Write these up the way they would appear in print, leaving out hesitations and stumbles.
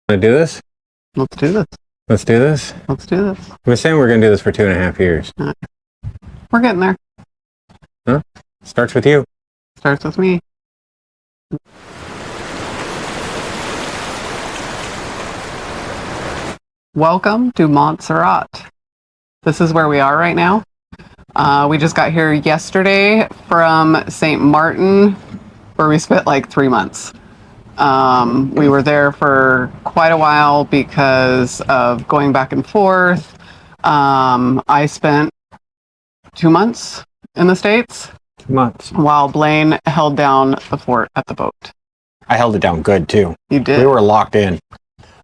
Want to do this? Let's do this. Let's do this? Let's do this. We're saying we're going to do this for 2.5 years. We're getting there. Huh? Starts with you. Starts with me. Welcome to Montserrat. This is where we are right now. We just got here yesterday from St. Martin, where we spent like 3 months. We were there for quite a while because of going back and forth. I spent 2 months in the States. 2 months. While Blaine held down the fort at the boat. I held it down good too. You did. We were locked in.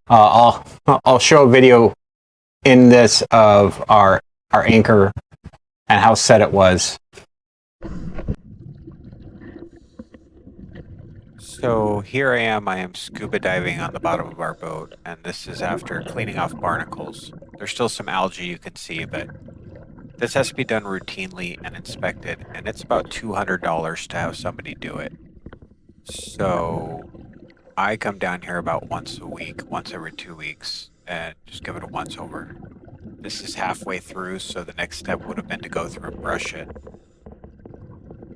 I'll show a video in this of our anchor and how set it was. So here I am scuba diving on the bottom of our boat, and this is after cleaning off barnacles. There's still some algae you can see, but this has to be done routinely and inspected, and it's about $200 to have somebody do it. So I come down here about once a week, once every 2 weeks, and just give it a once over. This is halfway through, so the next step would have been to go through and brush it.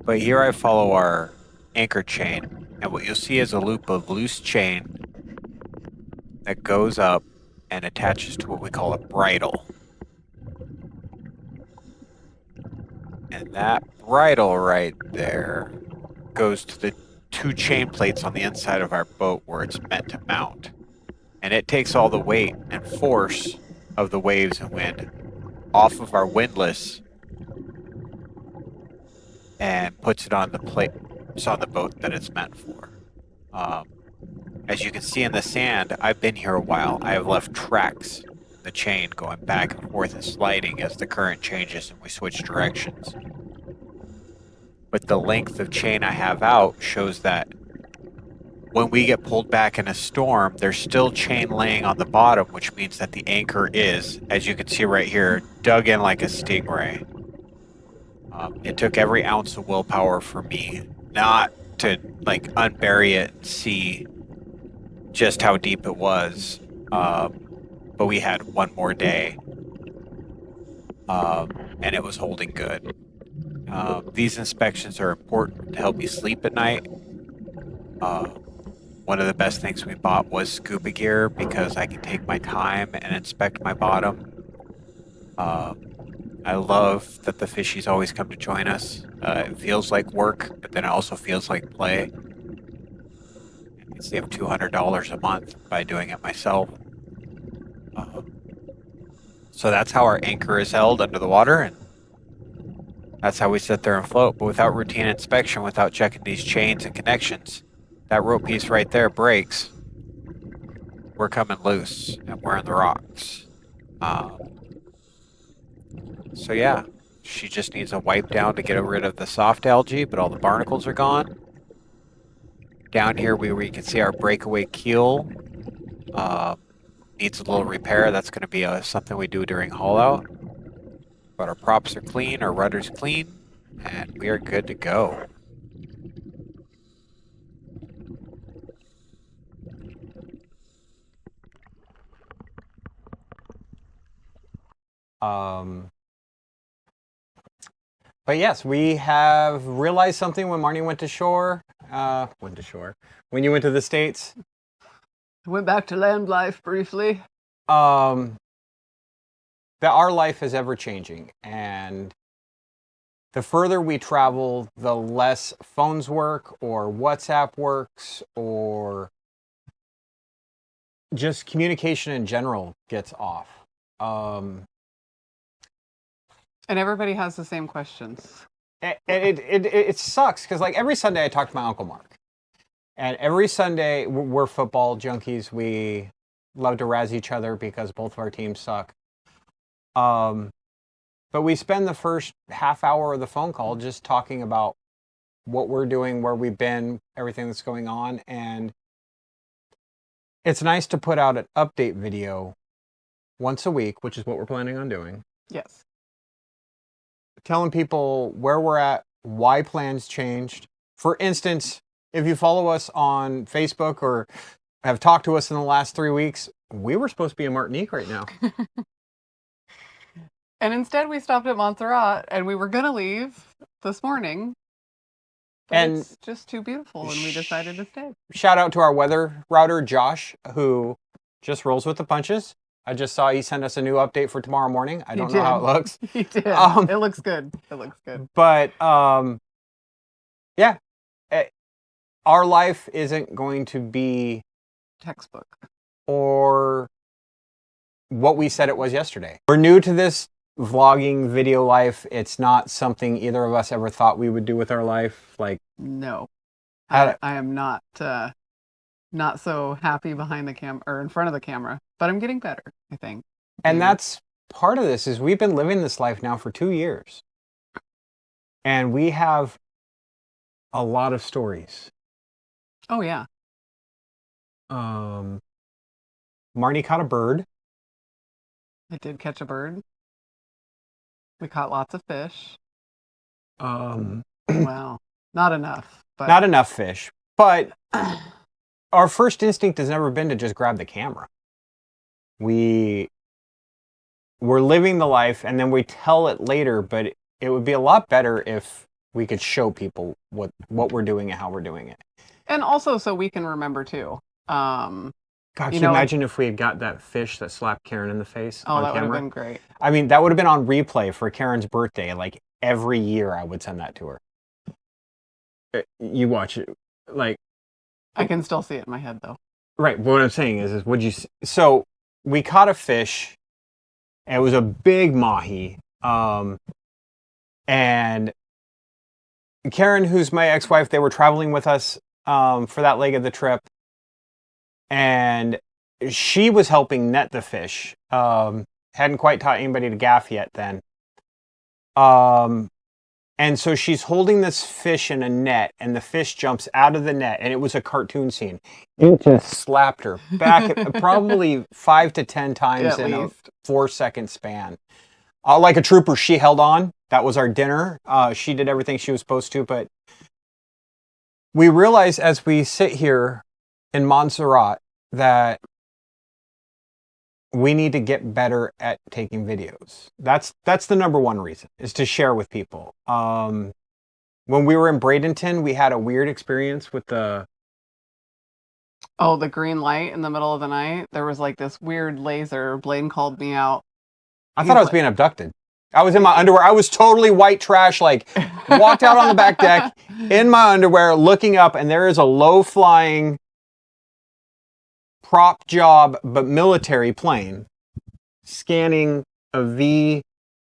But here I follow our anchor chain, and what you'll see is a loop of loose chain that goes up and attaches to what we call a bridle. And that bridle right there goes to the 2 chain plates on the inside of our boat where it's meant to mount. And it takes all the weight and force of the waves and wind off of our windlass and puts it on the plate. It's on the boat that it's meant for. As you can see in the sand, I've been here a while. I have left tracks in the chain going back and forth and sliding as the current changes and we switch directions. But the length of chain I have out shows that when we get pulled back in a storm, there's still chain laying on the bottom, which means that the anchor is, as you can see right here, dug in like a stingray. It took every ounce of willpower for me not to like unbury it and see just how deep it was. But we had one more day, and it was holding good. These inspections are important to help you sleep at night. One of the best things we bought was scuba gear because I can take my time and inspect my bottom. I love that the fishies always come to join us. It feels like work, but then it also feels like play. I can save $200 a month by doing it myself. So that's how our anchor is held under the water, and that's how we sit there and float. But without routine inspection, without checking these chains and connections, that rope piece right there breaks. We're coming loose, and we're in the rocks. So yeah, she just needs a wipe down to get rid of the soft algae, but all the barnacles are gone. Down here we can see our breakaway keel needs a little repair. That's going to be something we do during haul out. But our props are clean, our rudder's clean, and we are good to go. But yes, we have realized something when Marnie went to shore. When you went to the States. I went back to land life briefly. That our life is ever changing, and the further we travel, the less phones work, or WhatsApp works, or just communication in general gets off. And everybody has the same questions. It sucks because like every Sunday I talk to my Uncle Mark, and every Sunday we're football junkies. We love to razz each other because both of our teams suck. But we spend the first half hour of the phone call just talking about what we're doing, where we've been, everything that's going on, and it's nice to put out an update video once a week, which is what we're planning on doing. Yes. Telling people where we're at, why plans changed. For instance, if you follow us on Facebook or have talked to us in the last 3 weeks, we were supposed to be in Martinique right now. And instead we stopped at Montserrat and we were going to leave this morning. But And it's just too beautiful and we decided to stay. Shout out to our weather router, Josh, who just rolls with the punches. I just saw he sent us a new update for tomorrow morning. I don't know how it looks. He did. It looks good. It looks good. But, yeah. Our life isn't going to be textbook or what we said it was yesterday. We're new to this vlogging video life. It's not something either of us ever thought we would do with our life. Like, no, I am not so happy behind the camera or in front of the camera, but I'm getting better, I think. And that's part of this is we've been living this life now for 2 years and we have a lot of stories. Oh yeah. Marnie caught a bird. I did catch a bird. We caught lots of fish. Wow. Not enough. But... Not enough fish. But our first instinct has never been to just grab the camera. We're living the life and then we tell it later, but it would be a lot better if we could show people what we're doing and how we're doing it. And also so we can remember too. God, can you imagine if we had got that fish that slapped Karen in the face on that camera? would have been great. I mean, that would have been on replay for Karen's birthday. Like, every year I would send that to her. You watch it, like... I can still see it in my head, though. Right, but what I'm saying is would you... So, we caught a fish, and it was a big mahi, and Karen, who's my ex-wife, they were traveling with us for that leg of the trip. And she was helping net the fish. Hadn't quite taught anybody to gaff yet then. And so she's holding this fish in a net, and the fish jumps out of the net, and it was a cartoon scene. It just slapped her back probably 5 to 10 times in a 4-second span. Like a trooper, she held on. That was our dinner. She did everything she was supposed to, but we realize as we sit here in Montserrat that we need to get better at taking videos. That's the number one reason, is to share with people. When we were in Bradenton, we had a weird experience with the green light in the middle of the night. There was like this weird laser. Blaine called me out. I thought I was being abducted. I was in my underwear. I was totally white trash, like walked out on the back deck in my underwear looking up, and there is a low-flying prop job, but military plane scanning a V.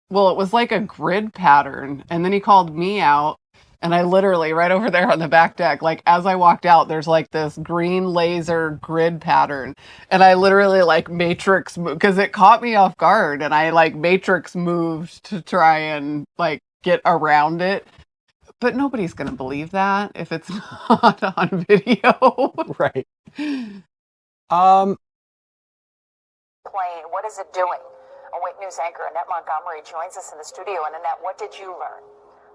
Well, it was like a grid pattern. And then he called me out. And I literally, right over there on the back deck, like as I walked out, there's like this green laser grid pattern. And I literally like matrix, because it caught me off guard. And I like matrix moved to try and like get around it. But nobody's going to believe that if it's not on video. Right. Plane, what is it doing? Awake News anchor Annette Montgomery joins us in the studio. And Annette, what did you learn?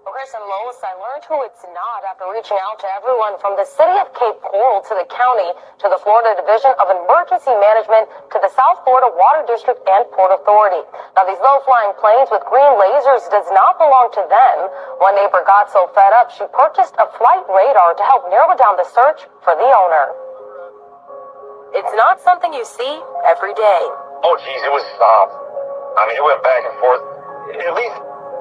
Well, Chris and Lois, I learned who it's not after reaching out to everyone from the city of Cape Coral to the county to the Florida Division of Emergency Management to the South Florida Water District and Port Authority. Now, these low-flying planes with green lasers does not belong to them. One neighbor got so fed up, she purchased a flight radar to help narrow down the search for the owner. It's not something you see every day. Oh, geez, it was, it went back and forth. At least,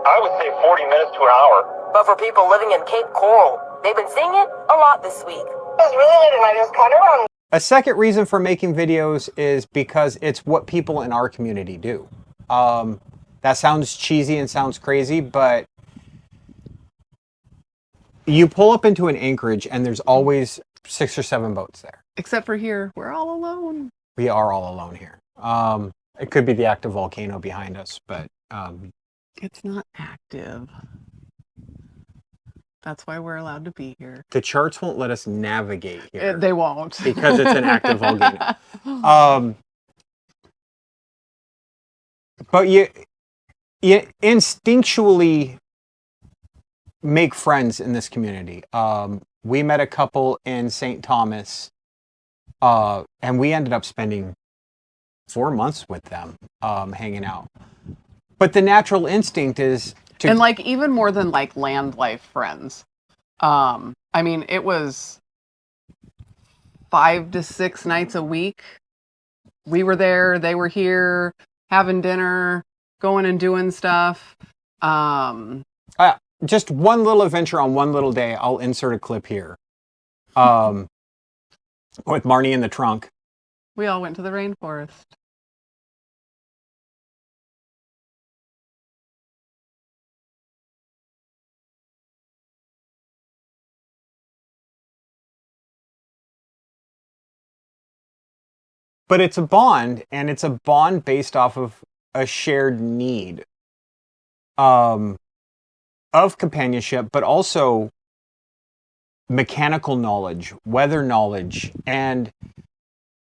I would say 40 minutes to an hour. But for people living in Cape Coral, they've been seeing it a lot this week. It was really late and I just cut around. A second reason for making videos is because it's what people in our community do. That sounds cheesy and sounds crazy, but you pull up into an anchorage and there's always 6 or 7 boats there. Except for here, we're all alone. We are all alone here. It could be the active volcano behind us, but it's not active. That's why we're allowed to be here. The charts won't let us navigate here. They won't. Because it's an active volcano. But you instinctually make friends in this community. We met a couple in St. Thomas And we ended up spending 4 months with them, hanging out. But the natural instinct is to... And like even more than like land life friends. I mean, it was 5 to 6 nights a week. We were there, they were here, having dinner, going and doing stuff. Just one little adventure on one little day. I'll insert a clip here. With Marnie in the trunk. We all went to the rainforest. But it's a bond, and it's a bond based off of a shared need of companionship, but also mechanical knowledge, weather knowledge, and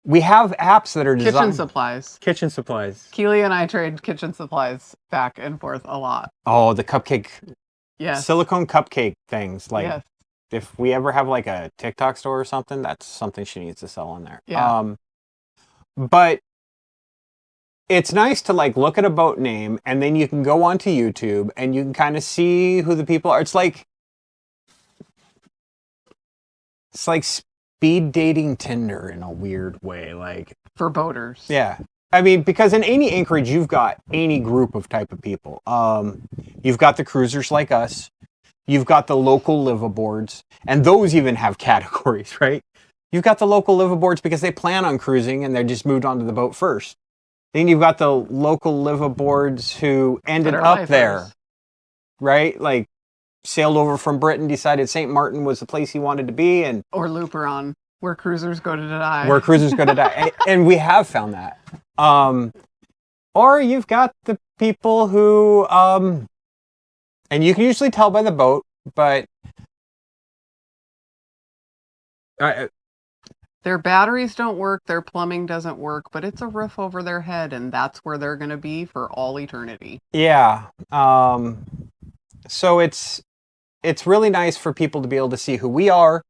we have apps that are designed... Kitchen supplies. Kitchen supplies. Keely and I trade kitchen supplies back and forth a lot. Oh, the cupcake... Yes. Silicone cupcake things. Like, yes. If we ever have like a TikTok store or something, that's something she needs to sell on there. Yeah. But it's nice to like look at a boat name and then you can go onto YouTube and you can kind of see who the people are. It's like speed dating Tinder in a weird way, like for boaters. Yeah. I mean, because in any anchorage, you've got any group of type of people. You've got the cruisers like us. You've got the local liveaboards, and those even have categories, right? You've got the local liveaboards because they plan on cruising and they just moved onto the boat first. Then you've got the local liveaboards who ended up there, right? Like sailed over from Britain, decided St. Martin was the place he wanted to be, and or Luperon, where cruisers go to die. Where cruisers go to die, and we have found that. Or you've got the people who, and you can usually tell by the boat, but their batteries don't work, their plumbing doesn't work, but it's a roof over their head, and that's where they're going to be for all eternity. Yeah. So it's really nice for people to be able to see who we are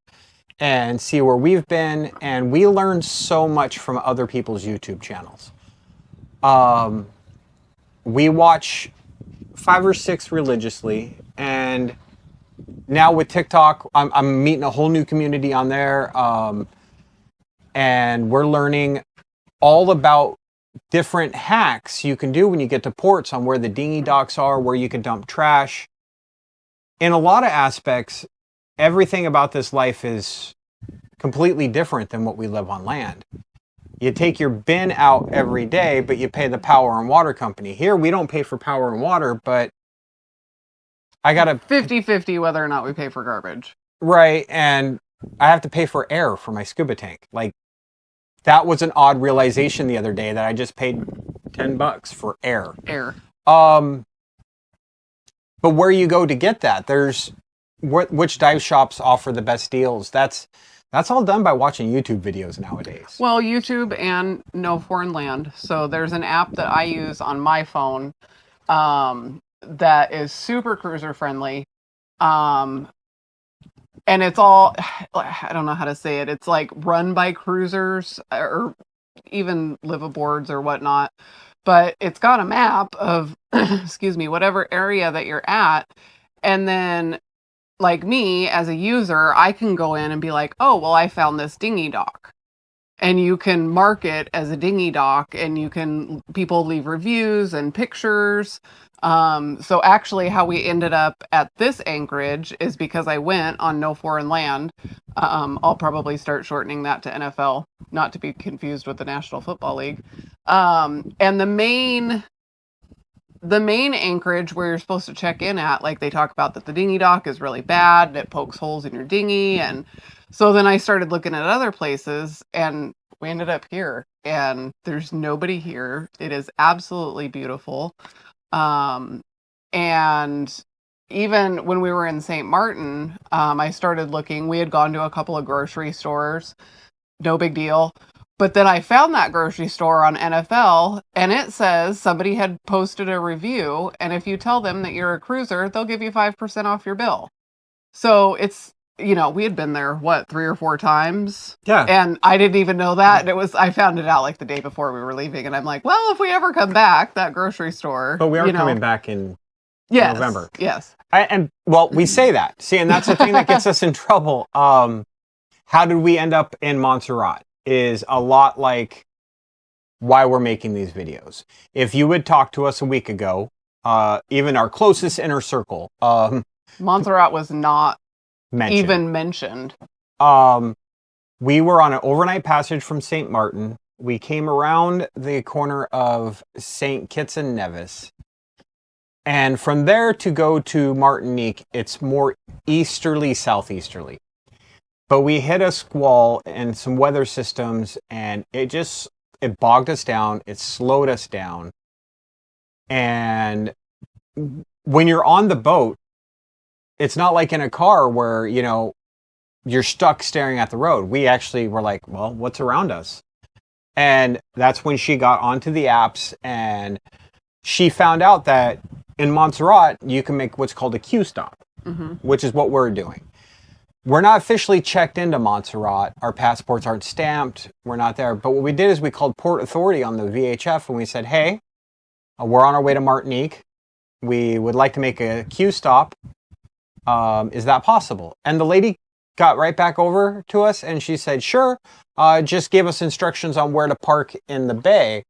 and see where we've been, and we learn so much from other people's YouTube channels. We watch 5 or 6 religiously, and now with TikTok, I'm meeting a whole new community on there. And we're learning all about different hacks you can do when you get to ports on where the dinghy docks are, where you can dump trash. In a lot of aspects, everything about this life is completely different than what we live on land. You take your bin out every day, but you pay the power and water company. Here, we don't pay for power and water, but I got to... 50-50 whether or not we pay for garbage. Right, and I have to pay for air for my scuba tank. Like, that was an odd realization the other day that I just paid $10 for air. But where you go to get that, there's which dive shops offer the best deals. That's all done by watching YouTube videos nowadays. Well, YouTube and No Foreign Land. So there's an app that I use on my phone that is super cruiser friendly. And it's all, I don't know how to say it. It's like run by cruisers or even liveaboards or whatnot. But it's got a map of, excuse me, whatever area that you're at. And then, like me as a user, I can go in and be like, oh, well, I found this dinghy dock. And you can mark it as a dinghy dock, and people leave reviews and pictures. So actually how we ended up at this anchorage is because I went on No Foreign Land. I'll probably start shortening that to NFL, not to be confused with the National Football League. And the main anchorage where you're supposed to check in at, like they talk about that the dinghy dock is really bad and it pokes holes in your dinghy. And so then I started looking at other places and we ended up here, and there's nobody here. It is absolutely beautiful. And even when we were in St. Martin, I started looking. We had gone to a couple of grocery stores. No big deal. But then I found that grocery store on NFL, and it says somebody had posted a review, and if you tell them that you're a cruiser, they'll give you 5% off your bill. So it's you know, we had been there, what, 3 or 4 times? Yeah. And I didn't even know that. I found it out like the day before we were leaving. And I'm like, well, if we ever come back, that grocery store. But we are you know, coming back in yes, November. Yes. We say that. See, and that's the thing that gets us in trouble. How did we end up in Montserrat is a lot like why we're making these videos. If you would talk to us a week ago, even our closest inner circle, Montserrat was not mentioned. even mentioned. We were on an overnight passage from St. Martin. We came around the corner of St. Kitts and Nevis. And from there to go to Martinique, it's more easterly, southeasterly. But we hit a squall and some weather systems, and it bogged us down. It slowed us down. And when you're on the boat, it's not like in a car where, you know, you're stuck staring at the road. We actually were like, well, what's around us? And that's when she got onto the apps, and she found out that in Montserrat, you can make what's called a Q stop, which is what we're doing. We're not officially checked into Montserrat. Our passports aren't stamped. We're not there. But what we did is we called Port Authority on the VHF, and we said, hey, we're on our way to Martinique. We would like to make a Q stop. Is that possible? And the lady got right back over to us, and she said, sure. Just gave us instructions on where to park in the bay.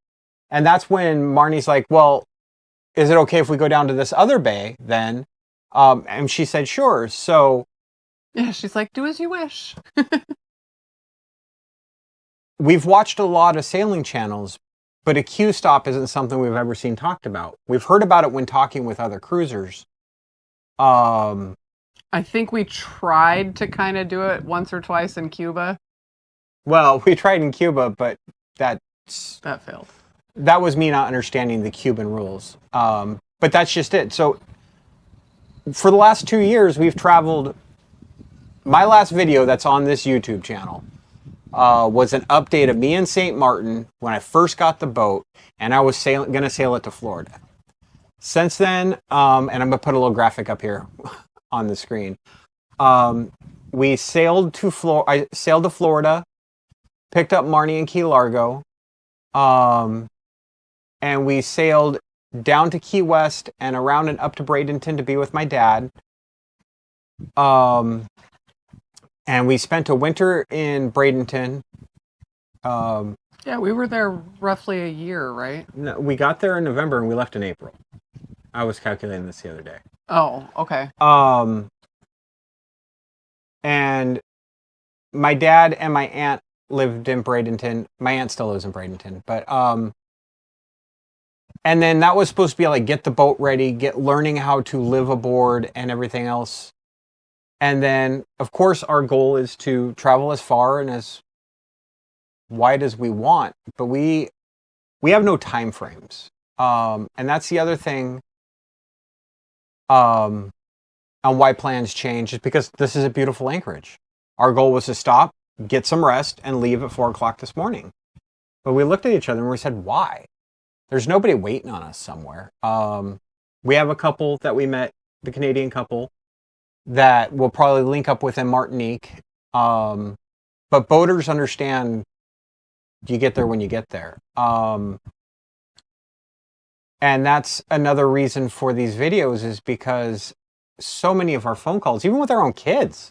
And that's when Marnie's like, well, is it okay if we go down to this other bay then? And she said, sure. So yeah, she's like, do as you wish. we've watched a lot of sailing channels, but a Q stop isn't something we've ever seen talked about. We've heard about it when talking with other cruisers. I think we tried to kind of do it once or twice in Cuba. Well, we tried in Cuba, but that failed. That was me not understanding the Cuban rules. But that's just it. So for the last 2 years, we've traveled. My last video that's on this YouTube channel was an update of me in St. Martin when I first got the boat, and I was going to sail it to Florida. Since then, and I'm going to put a little graphic up here on the screen. We sailed to I sailed to Florida, picked up Marnie in Key Largo, and we sailed down to Key West and around and up to Bradenton to be with my dad. And we spent a winter in Bradenton. Yeah, we were there roughly a year, right? No, we got there in November and we left in April. I was calculating this the other day. Oh, okay. And my dad and my aunt lived in Bradenton. My aunt still lives in Bradenton, but and then that was supposed to be like get the boat ready, learning how to live aboard and everything else. And then, of course, our goal is to travel as far and as wide as we want, but we have no time frames. And that's the other thing on why plans change, is because this is a beautiful anchorage. Our goal was to stop, get some rest, and leave at 4 o'clock this morning. But we looked at each other and we said, why? There's nobody waiting on us somewhere. We have a couple that we met, the Canadian couple, that we'll probably link up with in Martinique. But boaters understand you get there when you get there. And that's another reason for these videos, is because so many of our phone calls, even with our own kids.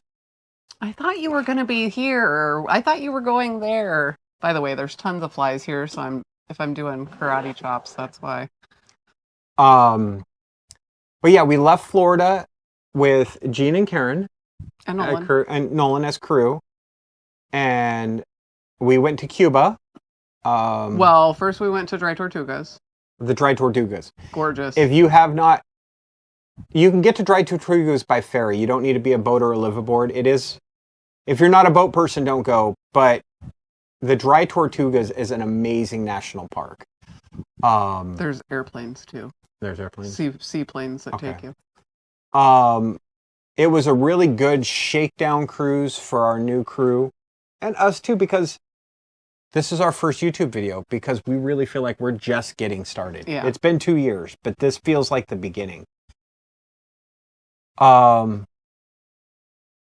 I thought you were going to be here. Or I thought you were going there. By the way, there's tons of flies here, so if I'm doing karate chops, that's why. But yeah, we left Florida with Gene and Karen and Nolan. And Nolan as crew, and we went to Cuba. Well, first we went to Dry Tortugas. The Dry Tortugas. Gorgeous. If you have not, you can get to Dry Tortugas by ferry. You don't need to be a boater or live aboard. It is, if you're not a boat person, don't go. But the Dry Tortugas is an amazing national park. There's airplanes too. There's airplanes. Seaplanes that take you. It was a really good shakedown cruise for our new crew and us too, because this is our first YouTube video, because we really feel like we're just getting started. Yeah. It's been 2 years, but this feels like the beginning.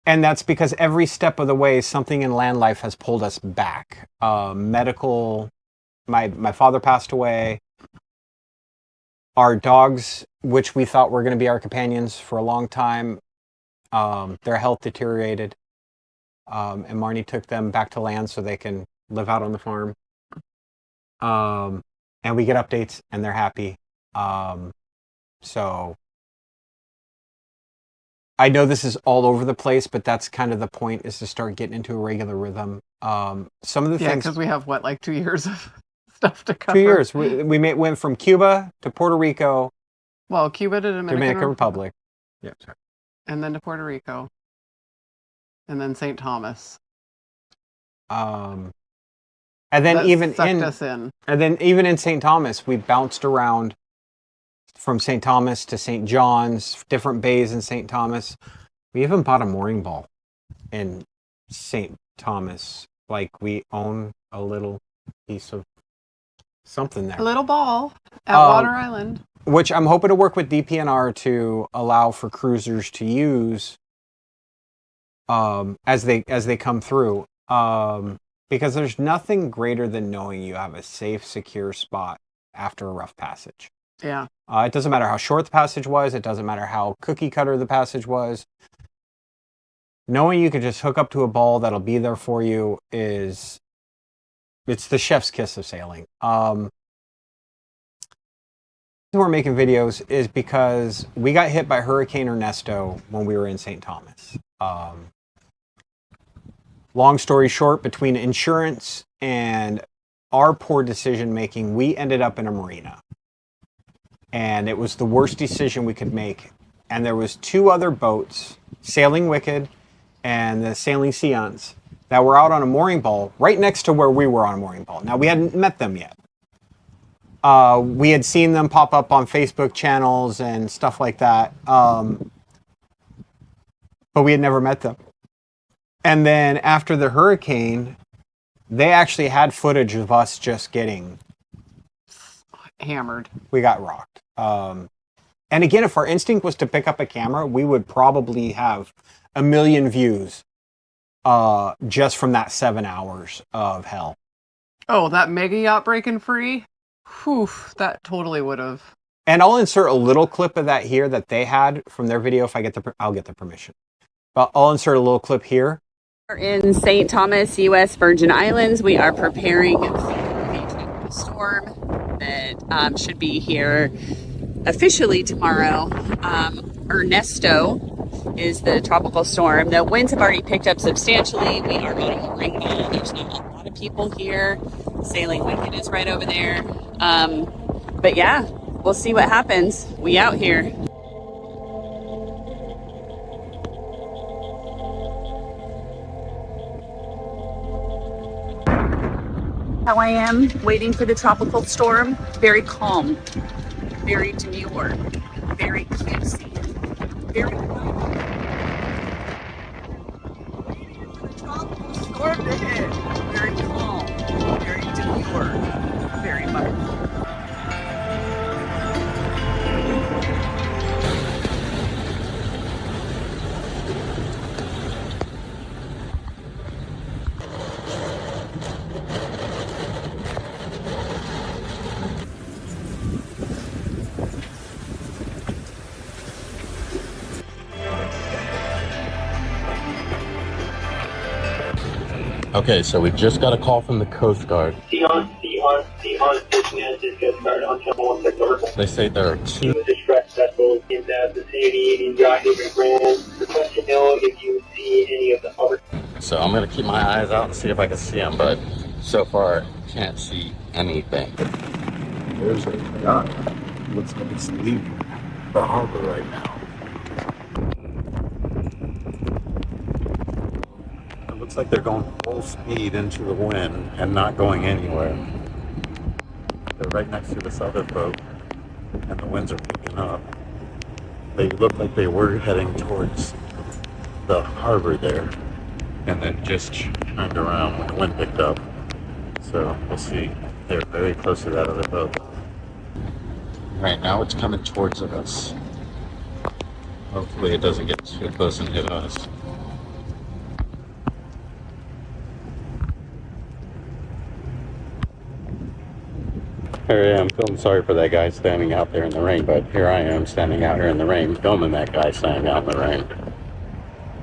And that's because every step of the way, something in land life has pulled us back. Medical, my father passed away. Our dogs, which we thought were going to be our companions for a long time, their health deteriorated. And Marnie took them back to land so they can live out on the farm. And we get updates and they're happy. So I know this is all over the place, but that's kind of the point, is to start getting into a regular rhythm. Some of the things, because we have what, like 2 years of stuff to cover. 2 years. We went from Cuba to Puerto Rico. Well, Cuba to Dominican Republic. Yeah, sorry. And then to Puerto Rico. And then St. Thomas. And then That even sucked in us in. And then even in St. Thomas, we bounced around from St. Thomas to St. John's, different bays in St. Thomas. We even bought a mooring ball in St. Thomas. Like, we own a little piece of something there. A little ball at Water Island. Which I'm hoping to work with DPNR to allow for cruisers to use as they come through. Because there's nothing greater than knowing you have a safe, secure spot after a rough passage. Yeah. It doesn't matter how short the passage was. It doesn't matter how cookie cutter the passage was. Knowing you can just hook up to a ball that'll be there for you it's the chef's kiss of sailing. We're making videos is because we got hit by Hurricane Ernesto when we were in St. Thomas. Long story short, between insurance and our poor decision making, we ended up in a marina. And it was the worst decision we could make. And there was 2 other boats, Sailing Wicked and the Sailing Seance, that were out on a mooring ball right next to where we were on a mooring ball. Now, we hadn't met them yet. We had seen them pop up on Facebook channels and stuff like that. But we had never met them. And then after the hurricane, they actually had footage of us just getting hammered. We got rocked. And again, if our instinct was to pick up a camera, we would probably have 1 million views just from that 7 hours of hell. Oh, that mega yacht breaking free? Whew, that totally would have. And I'll insert a little clip of that here that they had from their video if I'll get the permission. But I'll insert a little clip here. We're in St. Thomas, U.S. Virgin Islands. We are preparing for a tropical storm that should be here officially tomorrow. Ernesto is the tropical storm. The winds have already picked up substantially. We are on a ring now. There's not a lot of people here. Sailing Wicked is right over there. But yeah, we'll see what happens. We out here. How I am waiting for the tropical storm. Very calm, very demure, very cutesy, very waiting for the tropical storm to hit. Very calm, very demure, very much. Okay, so we just got a call from the Coast Guard. Dispatch Coast Guard on Channel 1 over. They say there are 2. Distress vessels in the vicinity in yacht haven grand. Request to know if you see any of the other. So I'm going to keep my eyes out and see if I can see them, but so far can't see anything. There's a yacht. Looks like it's leaving the harbor right now. Looks like they're going full speed into the wind and not going anywhere. They're right next to this other boat and the winds are picking up. They look like they were heading towards the harbor there and then just turned around when the wind picked up. So we'll see. They're very close to that other boat. Right now it's coming towards us. Hopefully it doesn't get too close and hit us. Here I am feeling sorry for that guy standing out there in the rain, but here I am standing out here in the rain, filming that guy standing out in the rain.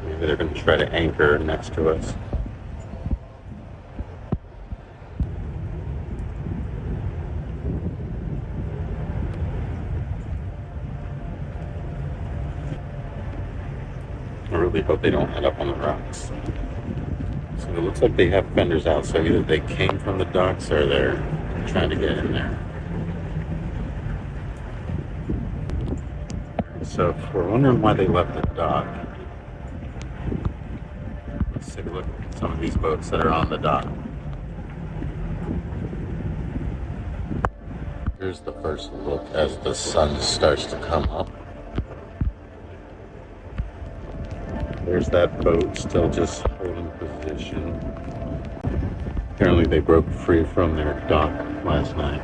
Maybe they're going to try to anchor next to us. I really hope they don't end up on the rocks. So it looks like they have fenders out, so either they came from the docks or they're trying to get in there. So if we're wondering why they left the dock, let's take a look at some of these boats that are on the dock. Here's the first look as the sun starts to come up. There's that boat still just holding position. Apparently they broke free from their dock last night.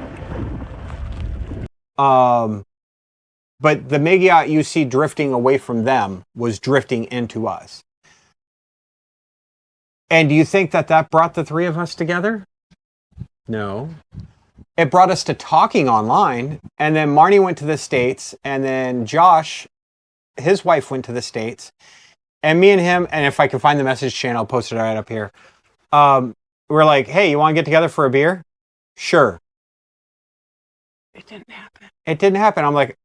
But the mega yacht you see drifting away from them was drifting into us. And do you think that brought the three of us together? No. It brought us to talking online, and then Marnie went to the States, and then Josh, his wife, went to the States, and me and him, and if I can find the message chain, I'll post it right up here. We're like, hey, you want to get together for a beer? Sure. It didn't happen. It didn't happen. I'm like,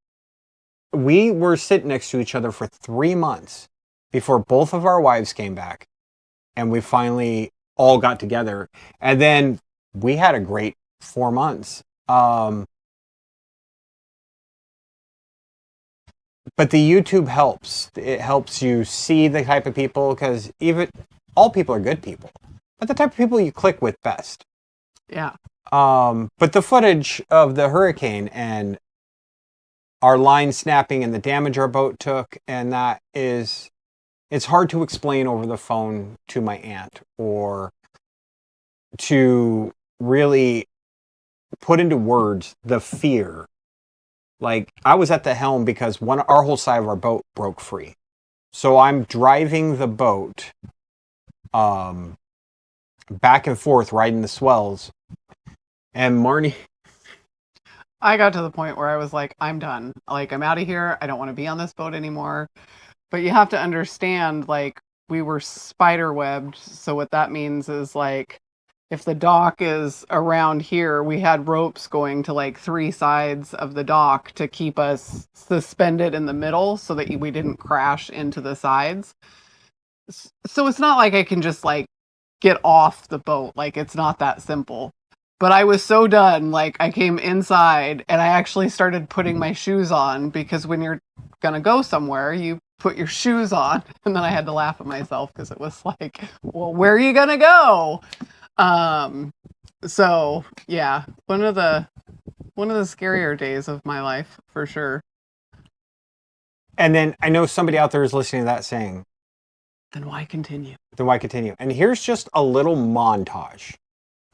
we were sitting next to each other for 3 months before both of our wives came back, and we finally all got together. And then we had a great 4 months. But the YouTube helps. It helps you see the type of people, because even all people are good people, but the type of people you click with best. Yeah. But the footage of the hurricane and our line snapping and the damage our boat took, and that is, it's hard to explain over the phone to my aunt or to really put into words the fear. Like, I was at the helm because our whole side of our boat broke free. So I'm driving the boat back and forth, riding the swells. And Marnie... I got to the point where I was like, I'm done. Like, I'm out of here. I don't want to be on this boat anymore. But you have to understand, like, we were spider webbed. So what that means is, like, if the dock is around here, we had ropes going to like 3 sides of the dock to keep us suspended in the middle so that we didn't crash into the sides. So it's not like I can just like get off the boat. Like, it's not that simple. But I was so done. Like, I came inside and I actually started putting my shoes on, because when you're going to go somewhere, you put your shoes on. And then I had to laugh at myself because it was like, well, where are you going to go? So yeah, one of the scarier days of my life for sure. And then I know somebody out there is listening to that saying, Then why continue? And here's just a little montage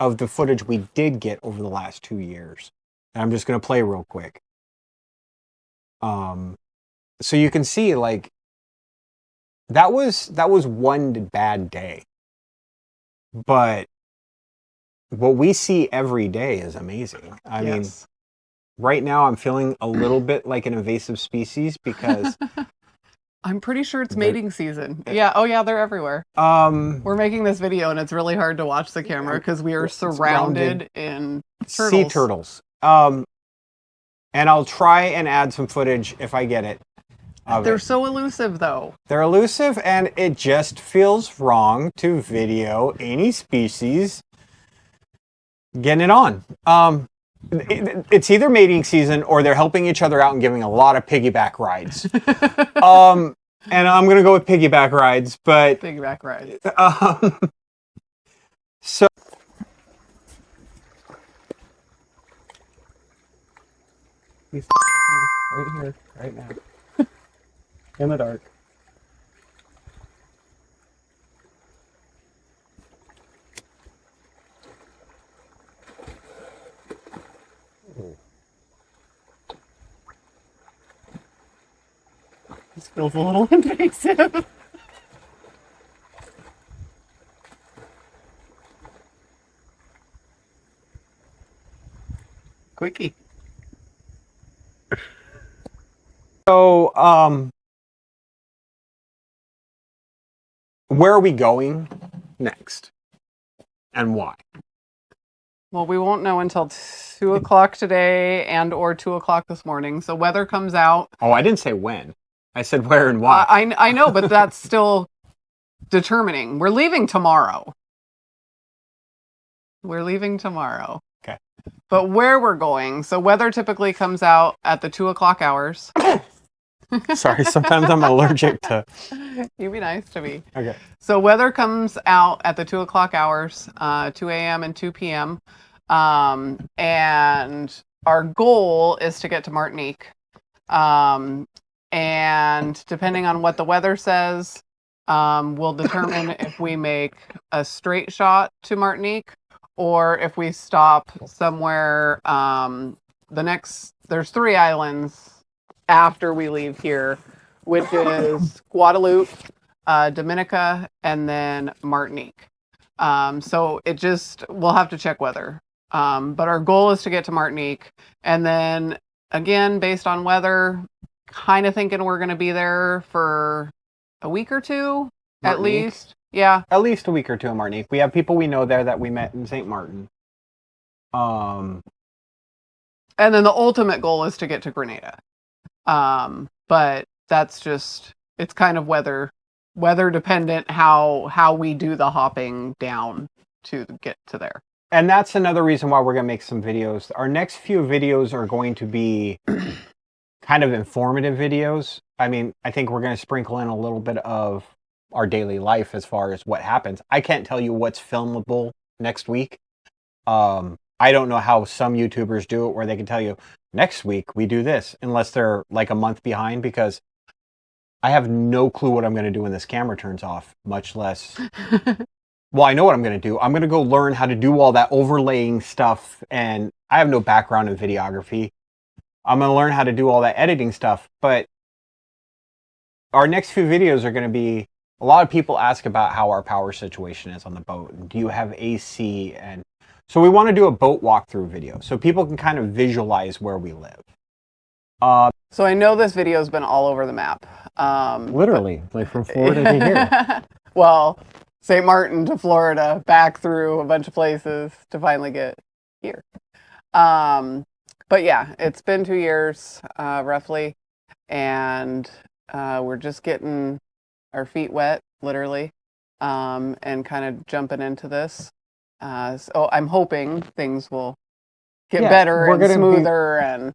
of the footage we did get over the last 2 years. And I'm just going to play real quick. So you can see, like, that was one bad day. But what we see every day is amazing. I mean, right now I'm feeling a little bit like an invasive species because I'm pretty sure it's mating season. Yeah. Oh yeah, they're everywhere. We're making this video and it's really hard to watch the camera because we are surrounded in turtles. Sea turtles. And I'll try and add some footage if I get it. They're so elusive though. They're elusive, and it just feels wrong to video any species getting it on. It's either mating season or they're helping each other out and giving a lot of piggyback rides. And I'm going to go with piggyback rides, but... Piggyback rides. So... He's right here, right now. In the dark. This feels a little invasive. Quickie. So, where are we going next? And why? Well, we won't know until 2 o'clock today and or 2 o'clock this morning. So weather comes out. Oh, I didn't say when. I said where and why. I know, but that's still determining. We're leaving tomorrow. Okay. But where we're going, so weather typically comes out at the 2 o'clock hours. Sorry, sometimes I'm allergic to... You be nice to me. Okay. So weather comes out at the 2 o'clock hours, 2 a.m. and 2 p.m. And our goal is to get to Martinique. And depending on what the weather says, we'll determine if we make a straight shot to Martinique or if we stop somewhere. There's 3 islands after we leave here, which is Guadeloupe, Dominica, and then Martinique. So we'll have to check weather. But our goal is to get to Martinique. And then again, based on weather, kind of thinking we're going to be there for a week or two, at Martinique? least. Yeah. At least a week or two in Martinique. We have people we know there that we met in St. Martin. And then the ultimate goal is to get to Grenada. But that's it's kind of weather dependent how we do the hopping down to get to there. And that's another reason why we're going to make some videos. Our next few videos are going to be kind of informative videos. I mean, I think we're going to sprinkle in a little bit of our daily life as far as what happens. I can't tell you what's filmable next week. I don't know how some YouTubers do it where they can tell you next week we do this, unless they're like a month behind, because I have no clue what I'm going to do when this camera turns off, much less... Well, I know what I'm going to do. I'm going to go learn how to do all that overlaying stuff, and I have no background in videography. I'm going to learn how to do all that editing stuff, but our next few videos are going to be... A lot of people ask about how our power situation is on the boat. Do you have AC? And so we want to do a boat walkthrough video so people can kind of visualize where we live. So I know this video's been all over the map. Literally, like from Florida to here. Well, St. Martin to Florida, back through a bunch of places to finally get here. But yeah, it's been 2 years, roughly, and we're just getting our feet wet, literally, and kind of jumping into this. So I'm hoping things will get better and smoother, and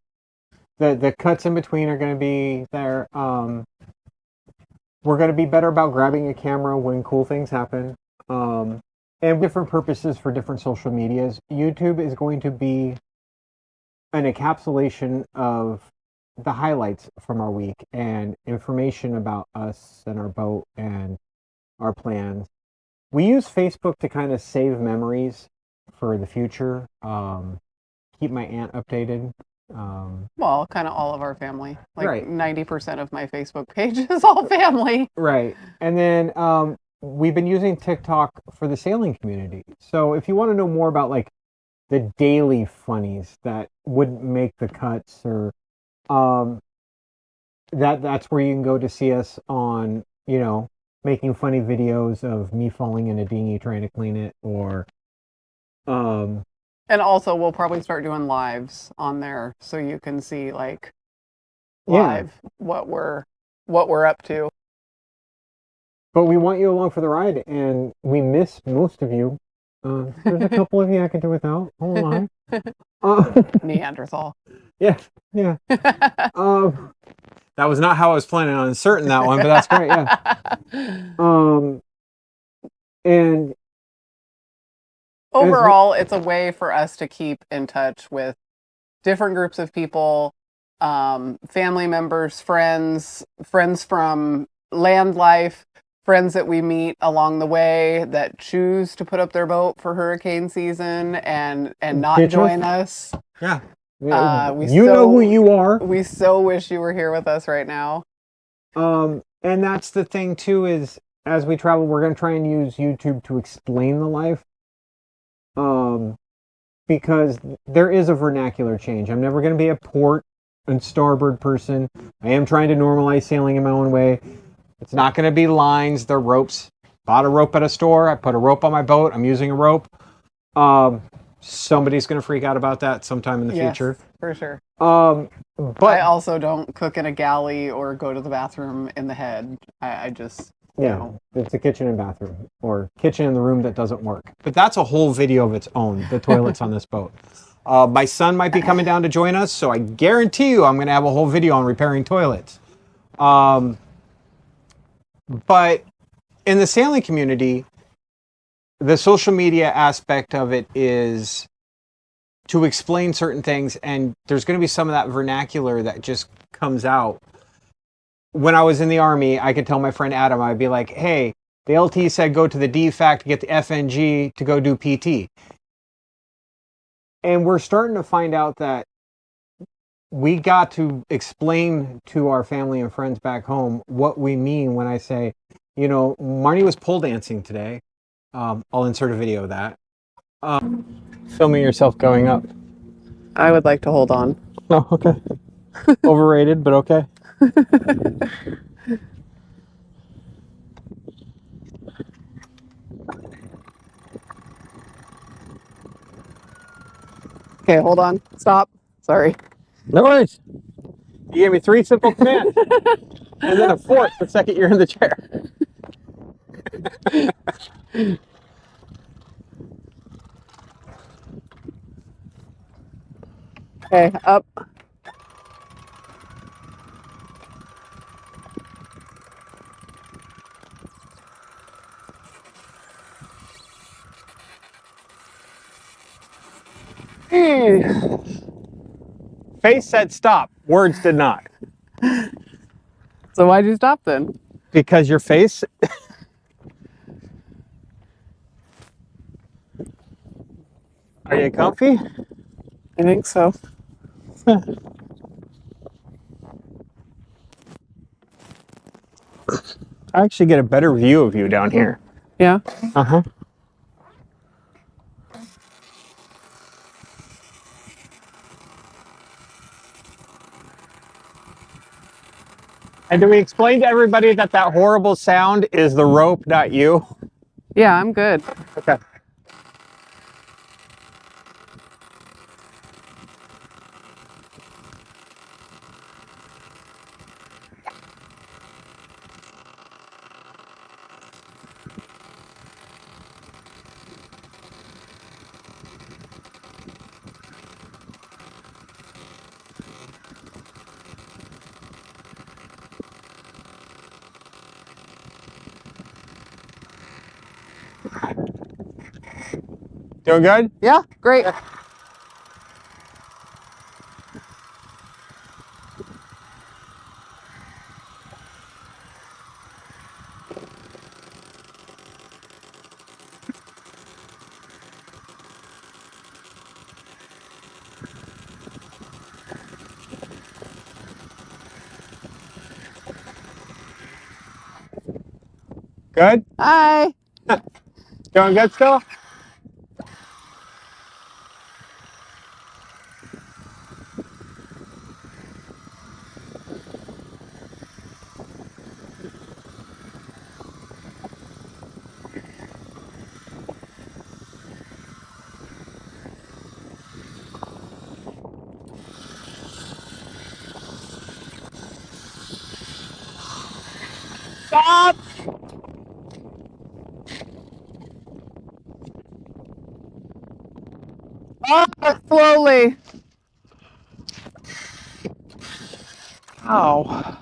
the cuts in between are going to be there. We're going to be better about grabbing a camera when cool things happen, and different purposes for different social medias. YouTube is going to be an encapsulation of the highlights from our week and information about us and our boat and our plans. We use Facebook to kind of save memories for the future, keep my aunt updated. Well, kind of all of our family. Like Right. 90% of my Facebook page is all family. Right. And then we've been using TikTok for the sailing community. So if you want to know more about like the daily funnies that wouldn't make the cuts, or that's where you can go to see us on, making funny videos of me falling in a dinghy trying to clean it, or And also, we'll probably start doing lives on there so you can see like Yeah. live what we're up to. but we want you along for the ride, and we miss most of you. There's a couple of you I could do without. Hold on. Neanderthal. Yeah. That was not how I was planning on inserting that one, but that's great. Yeah. And Overall, it's a way for us to keep in touch with different groups of people, family members, friends from land life, friends that we meet along the way that choose to put up their boat for hurricane season and not join us. Yeah. You know who you are. We so wish you were here with us right now. And that's the thing too, is as we travel, we're going to try and use YouTube to explain the life. because there is a vernacular change. I'm never going to be a port and starboard person. I am trying to normalize sailing in my own way. It's not going to be lines, they're ropes. Bought a rope at a store. I put a rope on my boat. I'm using a rope. Somebody's going to freak out about that sometime in the future. For sure. But I also don't cook in a galley or go to the bathroom in the head. I just, it's a kitchen and bathroom, or kitchen in the room that doesn't work. But that's a whole video of its own, the toilets on this boat. My son might be coming down to join us, so I guarantee you I'm going to have a whole video on repairing toilets. But in the sailing community, the social media aspect of it is to explain certain things, and there's going to be some of that vernacular that just comes out. When I was in the Army, I could tell my friend Adam, I'd be like, hey, the LT said go to the DFAC to get the FNG to go do PT. And we're starting to find out that we got to explain to our family and friends back home what we mean when I say, Marnie was pole dancing today. I'll insert a video of that. Filming yourself going up. I would like to hold on. Oh, okay. Overrated, but okay. Okay, hold on. Stop. Sorry. No worries. You gave me 3 simple commands. And then a 4th the second you're in the chair. Okay, up. Face said stop. Words did not. So why'd you stop then? Because your face... Are you comfy? I think so. I actually get a better view of you down here. Yeah? Uh-huh. And do we explain to everybody that horrible sound is the rope, not you? Yeah, I'm good. Okay. Doing good? Yeah, great. Good? Hi. Doing good still? Stop. Up slowly. Ow.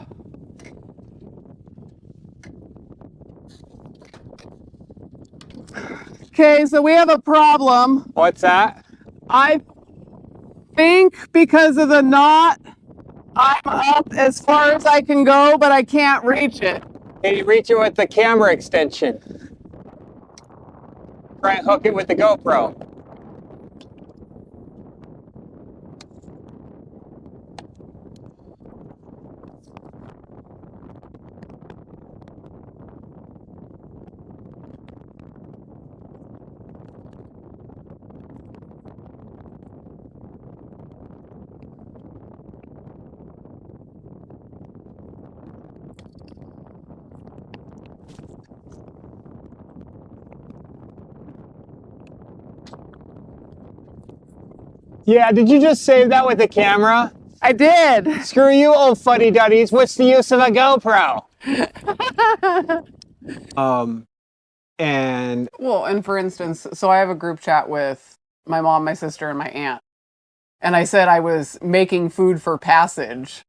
Okay, so we have a problem. What's that? I think because of the knot, I'm up as far as I can go, but I can't reach it. Can you reach it with the camera extension? Try and hook it with the GoPro. Yeah, did you just save that with the camera? I did. Screw you, old fuddy-duddies. What's the use of a GoPro? And Well, and for instance, so I have a group chat with my mom, my sister, and my aunt. And I said I was making food for Passage.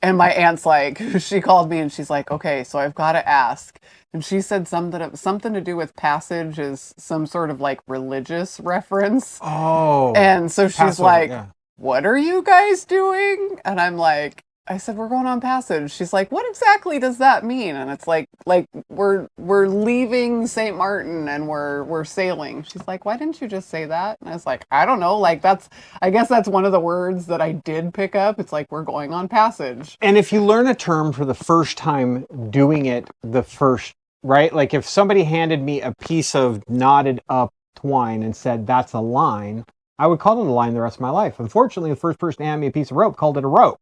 And my aunt's like, she called me and she's like, okay, so I've got to ask. And she said something to do with Passage is some sort of like religious reference. oh, And so she's Passover, like, yeah. what are you guys doing? And I'm like, I said, we're going on Passage. She's like, what exactly does that mean? And it's like we're leaving St. Martin and we're sailing. She's like, why didn't you just say that? And I was like, I don't know. Like I guess that's one of the words that I did pick up. It's like, we're going on Passage. And if you learn a term for the first time doing it right? Like if somebody handed me a piece of knotted up twine and said, that's a line, I would call it a line the rest of my life. Unfortunately, the first person to hand me a piece of rope called it a rope.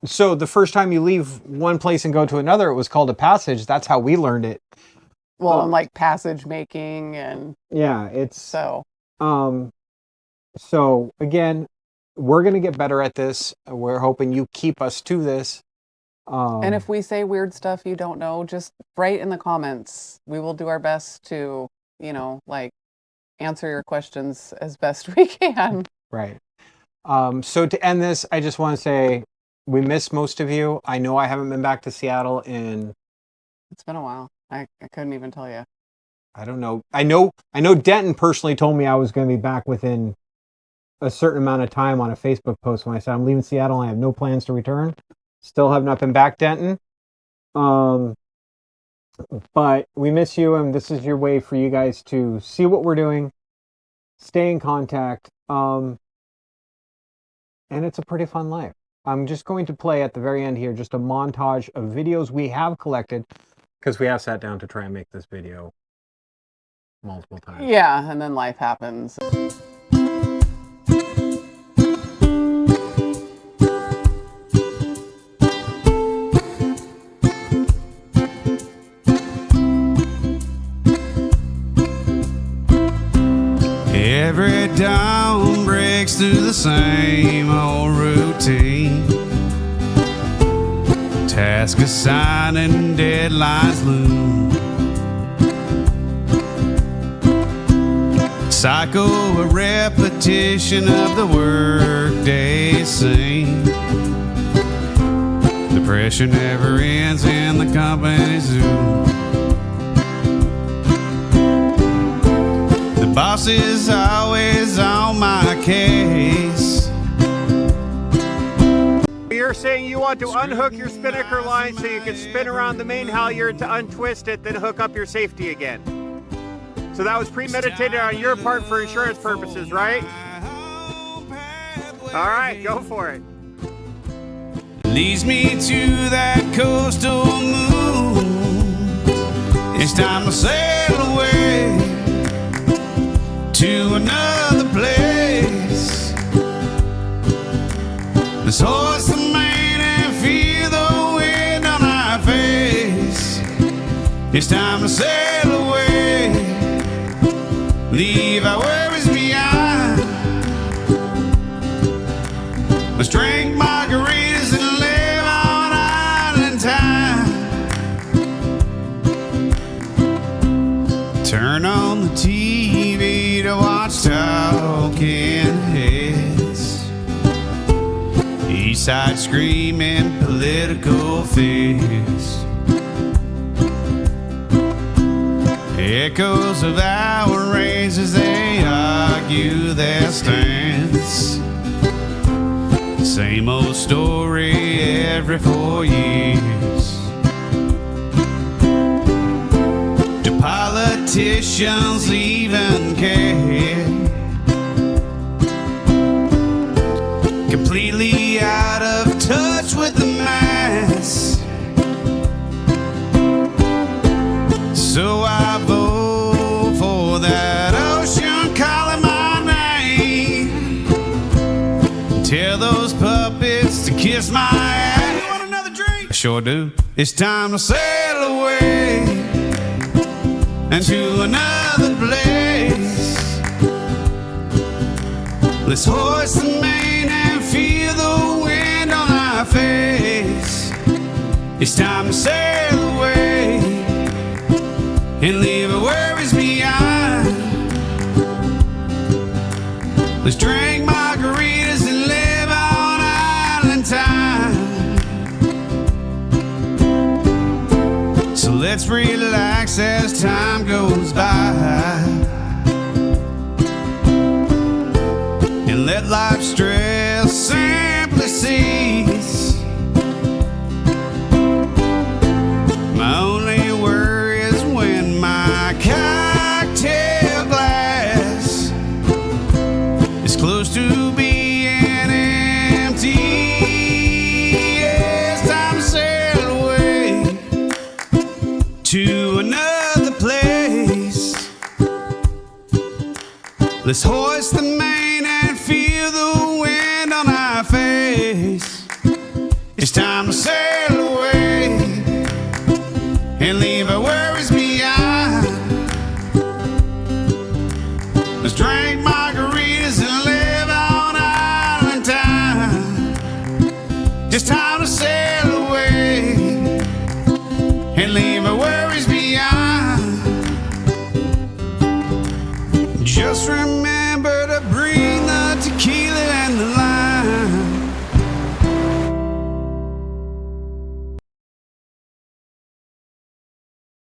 So the first time you leave one place and go to another, it was called a passage. That's how we learned it. Well, and like passage making and yeah, it's so. So again, we're gonna get better at this. We're hoping you keep us to this. And if we say weird stuff you don't know, just write in the comments. We will do our best to, like answer your questions as best we can. Right. So to end this, I just want to say we miss most of you. I know I haven't been back to Seattle in... It's been a while. I couldn't even tell you. I don't know. I know Denton personally told me I was going to be back within a certain amount of time on a Facebook post when I said I'm leaving Seattle and I have no plans to return. Still have not been back, Denton. But we miss you, and this is your way for you guys to see what we're doing, stay in contact, and it's a pretty fun life. I'm just going to play at the very end here just a montage of videos we have collected, because we have sat down to try and make this video multiple times. Yeah, and then life happens. Every dawn breaks through the same old routine. Task assigned and deadlines loom. Cycle a repetition of the workday scene. The pressure never ends in the company zoo. The boss is always on my case. You're saying you want to unhook your spinnaker line so you can spin around the main halyard to untwist it, then hook up your safety again. So that was premeditated on your part for insurance purposes, right? All right, go for it. Leads me to that coastal moon. It's time to sail away to another place. Let's hoist the main and feel the wind on our face. It's time to sail away, leave our worries behind. Let's drink margaritas and live on island time. Turn on the TV to watch talking heads. East side screaming political fears. Echoes of our race as they argue their stance. Same old story every 4 years. Do politicians even care? Completely out of touch with the mass. So I vote for that ocean calling my name. Tell those puppets to kiss my ass. You want another drink? I sure do. It's time to sail away and to another place. Let's hoist the main and feel the wind on our face. It's time to sail away and leave our worries behind. Let's drink margaritas and live on island time. So let's relax as time goes by and let life's stress simply cease. My only worry is when my cocktail glass is close to being empty. It's time to sail away to another place. Let's hoist the main and feel the wind on our face. It's time to sail away and leave our worries behind. Let's drink margaritas and live on island time. It's time to sail away and leave our worries behind. Just remember